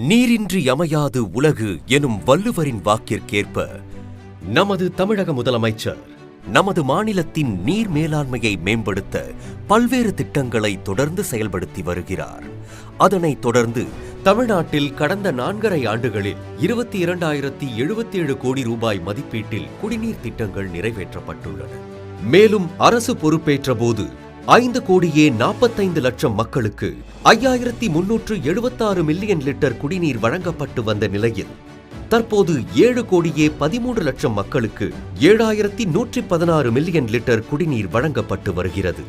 நீரின்றி அமையாது உலகு எனும் வள்ளுவரின் வாக்கிற்கேற்ப நமது தமிழக முதலமைச்சர் நமது மாநிலத்தின் நீர் மேலாண்மையை மேம்படுத்த பல்வேறு திட்டங்களை தொடர்ந்து செயல்படுத்தி வருகிறார். அதனைத் தொடர்ந்து தமிழ்நாட்டில் கடந்த 4.5 ஆண்டுகளில் 22,077 கோடி ரூபாய் மதிப்பீட்டில் குடிநீர் திட்டங்கள் நிறைவேற்றப்பட்டுள்ளன. மேலும் அரசு பொறுப்பேற்ற போது 5,45,00,000 மக்களுக்கு 5,376 மில்லியன் லிட்டர் குடிநீர் வழங்கப்பட்டு வந்த நிலையில் தற்போது 7,13,00,000 மக்களுக்கு 7,116 மில்லியன் லிட்டர் குடிநீர் வழங்கப்பட்டு வருகிறது.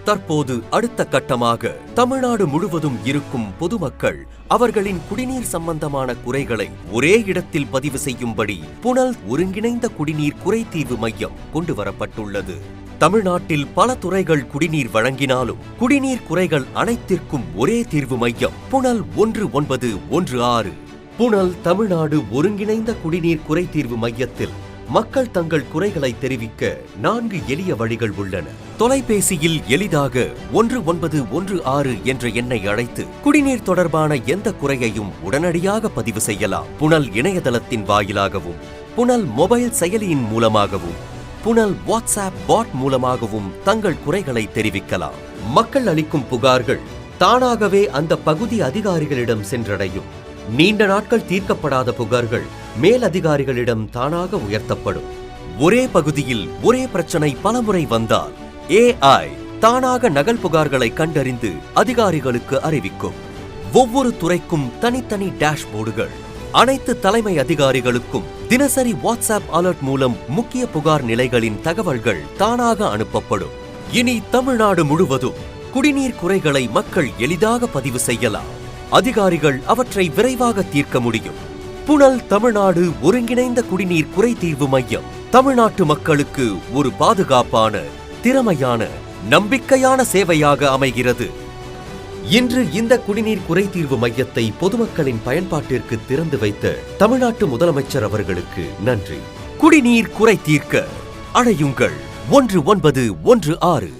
தற்போது அடுத்த கட்டமாக தமிழ்நாடு முழுவதும் இருக்கும் பொதுமக்கள் அவர்களின் குடிநீர் சம்பந்தமான குறைகளை ஒரே இடத்தில் பதிவு செய்யும்படி புனல் ஒருங்கிணைந்த குடிநீர் குறைதீர்வு மையம் கொண்டு வரப்பட்டுள்ளது. தமிழ்நாட்டில் பல துறைகள் குடிநீர் வழங்கினாலும் குடிநீர் குறைகள் அனைத்திற்கும் ஒரே தீர்வு மையம் புனல் 1916. புனல் தமிழ்நாடு ஒருங்கிணைந்த குடிநீர் குறைதீர்வு மையத்தில் மக்கள் தங்கள் குறைகளை தெரிவிக்க 4 எளிய வழிகள் உள்ளன. தொலைபேசியில் எளிதாக 1916 என்ற எண்ணை அழைத்து குடிநீர் தொடர்பான எந்த குறையையும் உடனடியாக பதிவு செய்யலாம். புனல் இணையதளத்தின் வாயிலாகவும், புனல் மொபைல் செயலியின் மூலமாகவும், புனல் வாட்ஸ்அப் பாட் மூலமாகவும் தங்கள் குறைகளை தெரிவிக்கலாம். மக்கள் அளிக்கும் புகார்கள் தானாகவே அந்த பகுதி அதிகாரிகளிடம் சென்றடையும். நீண்ட நாட்கள் தீர்க்கப்படாத புகார்கள் மேலதிகாரிகளிடம் தானாக உயர்த்தப்படும். ஒரே பகுதியில் ஒரே பிரச்சனை பலமுறை வந்தால் AI தானாக நகல் புகார்களை கண்டறிந்து அதிகாரிகளுக்கு அறிவிக்கும். ஒவ்வொரு துறைக்கும் தனித்தனி டேஷ்போர்டுகள், அனைத்து தலைமை அதிகாரிகளுக்கும் தினசரி வாட்ஸ்அப் அலர்ட் மூலம் முக்கிய புகார் நிலைகளின் தகவல்கள் தானாக அனுப்பப்படும். இனி தமிழ்நாடு முழுவதும் குடிநீர் குறைகளை மக்கள் எளிதாக பதிவு செய்யலாம். அதிகாரிகள் அவற்றை விரைவாக தீர்க்க முடியும். புனல் தமிழ்நாடு ஒருங்கிணைந்த குடிநீர் குறைதீர்வு மையம் தமிழ்நாட்டு மக்களுக்கு ஒரு பாதுகாப்பான, திறமையான, நம்பிக்கையான சேவையாக அமைகிறது. இன்று இந்த குடிநீர் குறைதீர்வு மையத்தை பொதுமக்களின் பயன்பாட்டிற்கு திறந்து வைத்த தமிழ்நாட்டு முதலமைச்சர் அவர்களுக்கு நன்றி. குடிநீர் குறை தீர்க்க அழையுங்கள் 1916.